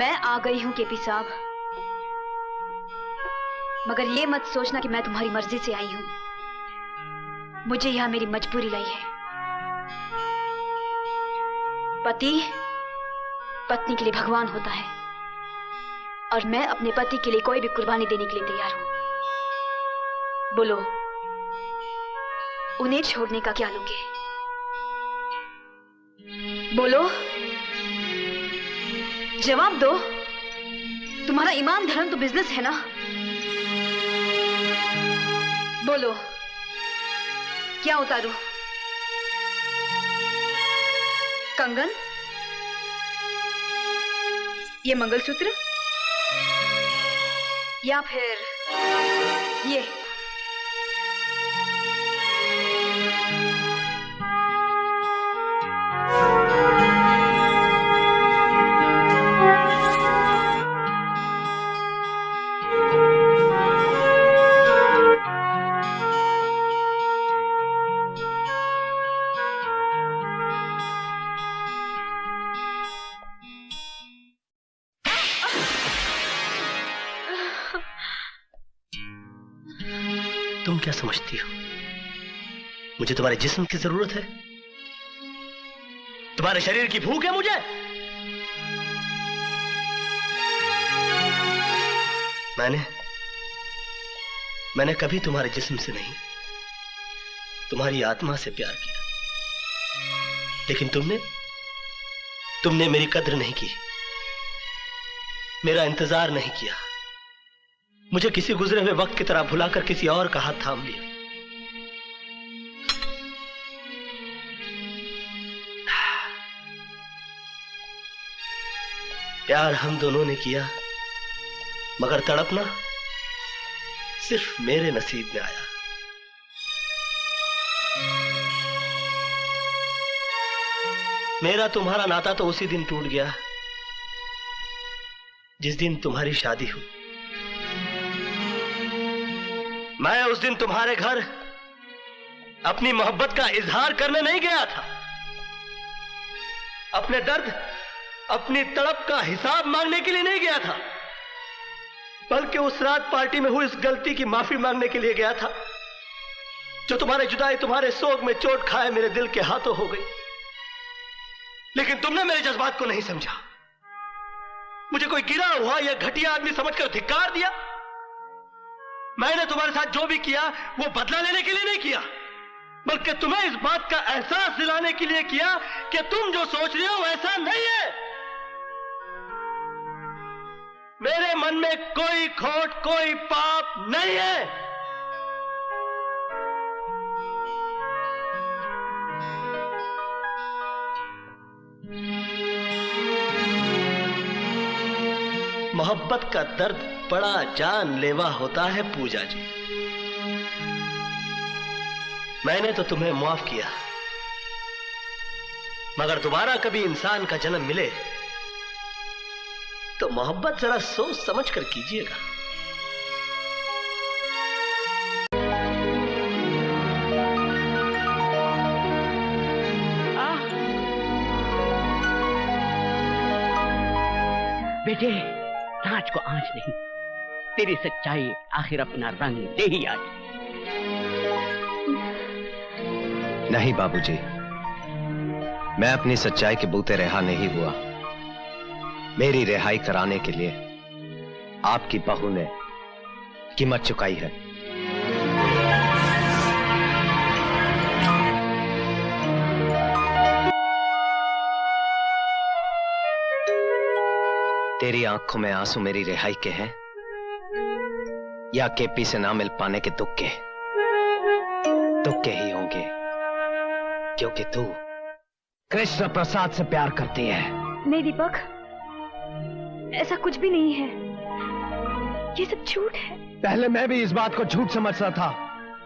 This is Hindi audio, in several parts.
मैं आ गई हूं केपी साहब, मगर ये मत सोचना कि मैं तुम्हारी मर्जी से आई हूं। मुझे यहां मेरी मजबूरी लाई है। पति पत्नी के लिए भगवान होता है और मैं अपने पति के लिए कोई भी कुर्बानी देने के लिए तैयार हूं। बोलो, उन्हें छोड़ने का क्या लोगे? बोलो, जवाब दो। तुम्हारा ईमान धर्म तो बिजनेस है ना? बोलो, क्या उतारूं? कंगन, ये मंगलसूत्र, या फिर ये? तुम क्या समझती हो मुझे तुम्हारे जिस्म की जरूरत है? तुम्हारे शरीर की भूख है मुझे? मैंने कभी तुम्हारे जिस्म से नहीं, तुम्हारी आत्मा से प्यार किया। लेकिन तुमने मेरी कद्र नहीं की, मेरा इंतजार नहीं किया। मुझे किसी गुजरे हुए वक्त की तरह भुलाकर किसी और का हाथ थाम लिया। प्यार हम दोनों ने किया, मगर तड़पना सिर्फ मेरे नसीब में आया। मेरा तुम्हारा नाता तो उसी दिन टूट गया जिस दिन तुम्हारी शादी हुई। मैं उस दिन तुम्हारे घर अपनी मोहब्बत का इजहार करने नहीं गया था, अपने दर्द, अपनी तड़प का हिसाब मांगने के लिए नहीं गया था, बल्कि उस रात पार्टी में हुई इस गलती की माफी मांगने के लिए गया था जो तुम्हारे जुदाई, तुम्हारे सोग में चोट खाए मेरे दिल के हाथों हो गई। लेकिन तुमने मेरे जज्बात को नहीं समझा, मुझे कोई गिरा हुआ या घटिया आदमी समझकर धिक्कार दिया। मैंने तुम्हारे साथ जो भी किया वो बदला लेने के लिए नहीं किया, बल्कि तुम्हें इस बात का एहसास दिलाने के लिए किया कि तुम जो सोच रहे हो वैसा नहीं है। मेरे मन में कोई खोट, कोई पाप नहीं है। मोहब्बत का दर्द बड़ा जानलेवा होता है पूजा जी। मैंने तो तुम्हें माफ किया, मगर दोबारा कभी इंसान का जन्म मिले तो मोहब्बत जरा सोच समझ कर कीजिएगा। बेटे, नाच को आंच नहीं, तेरी सच्चाई आखिर अपना रंग दे ही आज। नहीं बाबूजी, मैं अपनी सच्चाई के बूते रिहा नहीं हुआ। मेरी रिहाई कराने के लिए आपकी बहू ने कीमत चुकाई है। तेरी आंखों में आंसू मेरी रिहाई के हैं या केपी से ना मिल पाने के दुख के? दुख के ही होंगे, क्योंकि तू कृष्ण प्रसाद से प्यार करती है। नहीं दीपक, ऐसा कुछ भी नहीं है, ये सब झूठ है। पहले मैं भी इस बात को झूठ समझता था,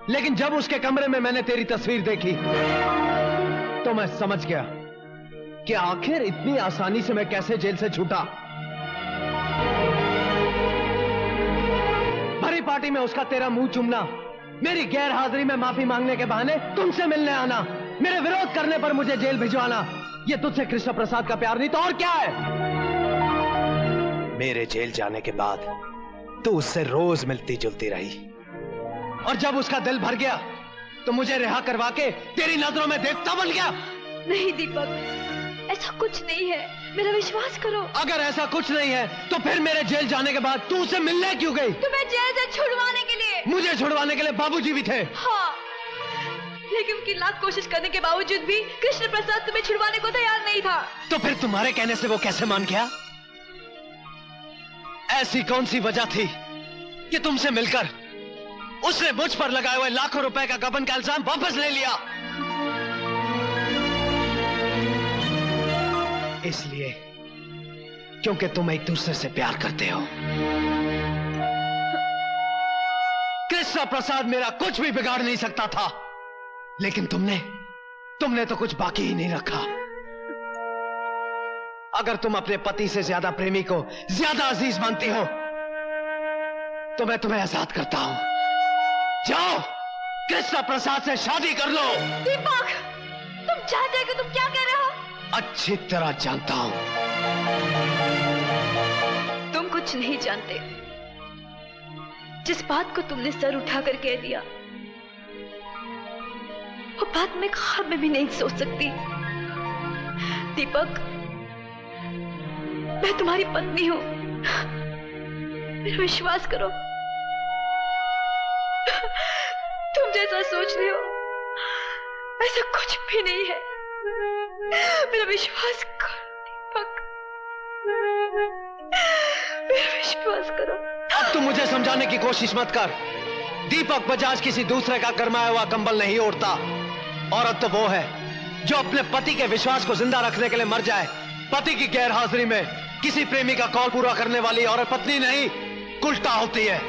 लेकिन जब उसके कमरे में मैंने तेरी तस्वीर देखी तो मैं समझ गया कि आखिर इतनी आसानी से मैं कैसे जेल से छूटा। भरी पार्टी में उसका तेरा मुंह चूमना, मेरी गैर हाजिरी में माफी मांगने के बहाने तुमसे मिलने आना, मेरे विरोध करने पर मुझे जेल भिजवाना, ये तुझसे कृष्ण प्रसाद का प्यार नहीं तो और क्या है? मेरे जेल जाने के बाद तू उससे रोज मिलती जुलती रही, और जब उसका दिल भर गया तो मुझे रिहा करवा के तेरी नजरों में देवता बन गया। नहीं दीपक, ऐसा कुछ नहीं है, मेरा विश्वास करो। अगर ऐसा कुछ नहीं है तो फिर मेरे जेल जाने के बाद तू उसे मिलने क्यों गई? तुम्हें जेल से छुड़वाने के लिए। मुझे छुड़वाने के लिए बाबूजी भी थे। हाँ, लेकिन उनकी लाख कोशिश करने के बावजूद भी कृष्ण प्रसाद तुम्हें छुड़वाने को तैयार नहीं था। तो फिर तुम्हारे कहने से वो कैसे मान गया? ऐसी कौन सी वजह थी कि तुमसे मिलकर उसने मुझ पर लगाए हुए लाखों रुपए का गबन का इल्जाम वापस ले लिया? इसलिए क्योंकि तुम एक दूसरे से प्यार करते हो। कृष्ण प्रसाद मेरा कुछ भी बिगाड़ नहीं सकता था, लेकिन तुमने तो कुछ बाकी ही नहीं रखा। अगर तुम अपने पति से ज्यादा प्रेमी को ज्यादा अजीज मानती हो तो मैं तुम्हें आजाद करता हूं। जाओ, कृष्ण प्रसाद से शादी कर लो। दीपक, तुम जानते हो कि तुम क्या कह रहे हो? अच्छी तरह जानता हूं। तुम कुछ नहीं जानते। जिस बात को तुमने सर उठाकर कह दिया, वो बात मैं ख्वाब में भी नहीं सोच सकती। दीपक, मैं तुम्हारी पत्नी हूं, मेरा विश्वास करो। तुम जैसा सोच रहे हो ऐसा कुछ भी नहीं है, मेरा विश्वास करो दीपक, मेरा विश्वास करो। अब तुम मुझे समझाने की कोशिश मत कर। दीपक बजाज किसी दूसरे का गरमाया हुआ कंबल नहीं ओढ़ता। औरत तो वो है जो अपने पति के विश्वास को जिंदा रखने के लिए मर जाए। पति की गैर हाजिरी में किसी प्रेमी का कॉल पूरा करने वाली औरत पत्नी नहीं, कुल्टा होती है।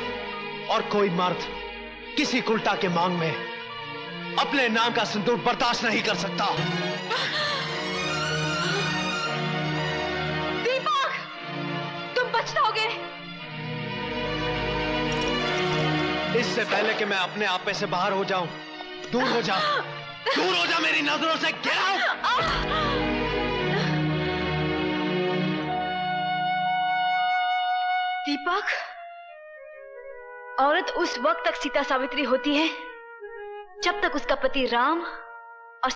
और कोई मर्द किसी कुल्टा के मांग में अपने नाम का सिंदूर बर्दाश्त नहीं कर सकता। दीपक, तुम पछताओगे। इससे पहले कि मैं अपने आप पे से बाहर हो जाऊं, दूर हो जा, दूर हो जा मेरी नजरों से। Get out. दीपक, औरत उस वक्त तक सीता सावित्री होती है जब तक उसका पति राम और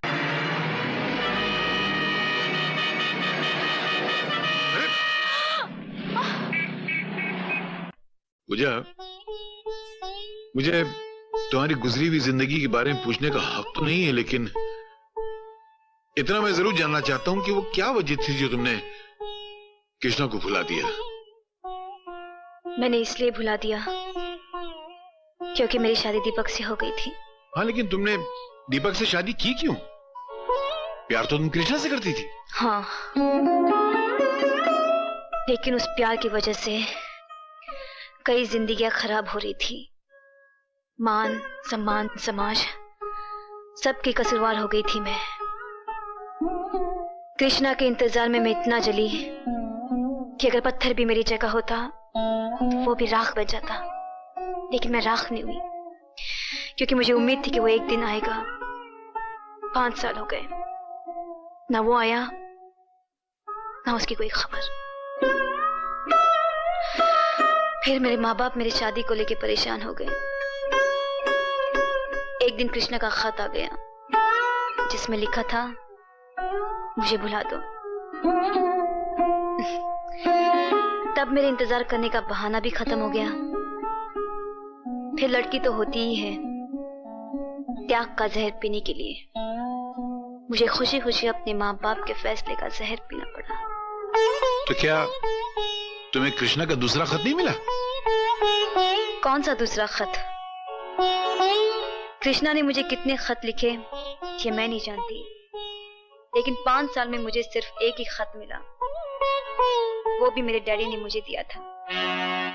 मुझे तुम्हारी गुजरी हुई जिंदगी के बारे में पूछने का हक तो नहीं है, लेकिन इतना मैं जरूर जानना चाहता हूं कि वो क्या वजह थी जो तुमने कृष्णा को भुला दिया। मैंने इसलिए भुला दिया क्योंकि मेरी शादी दीपक से हो गई थी। हाँ, लेकिन तुमने दीपक से शादी की क्यों? प्यार तो तुम कृष्णा से करती थी। हाँ, लेकिन उस प्यार की वजह से कई जिंदगियां खराब हो रही थी। मान सम्मान समाज सबकी कसूरवार हो गई थी मैं। कृष्णा के इंतजार में मैं इतना जली कि अगर पत्थर भी मेरी जगह होता तो वो भी राख बन जाता, लेकिन मैं राख नहीं हुई क्योंकि मुझे उम्मीद थी कि वो एक दिन आएगा। 5 साल हो गए, ना वो आया ना उसकी कोई खबर। फिर मेरे माँ बाप मेरी शादी को लेकर परेशान हो गए। एक दिन कृष्णा का खत आ गया जिसमें लिखा था मुझे भुला दो। तब मेरे इंतजार करने का बहाना भी खत्म हो गया। फिर लड़की तो होती ही है त्याग का जहर पीने के लिए। मुझे खुशी खुशी अपने माँ बाप के फैसले का जहर पीना पड़ा। तो क्या तुम्हें कृष्णा का दूसरा खत नहीं मिला? कौन सा दूसरा खत? कृष्णा ने मुझे कितने खत लिखे ये मैं नहीं जानती, लेकिन 5 साल में मुझे सिर्फ एक ही खत मिला। वो भी मेरे डैडी ने मुझे दिया था।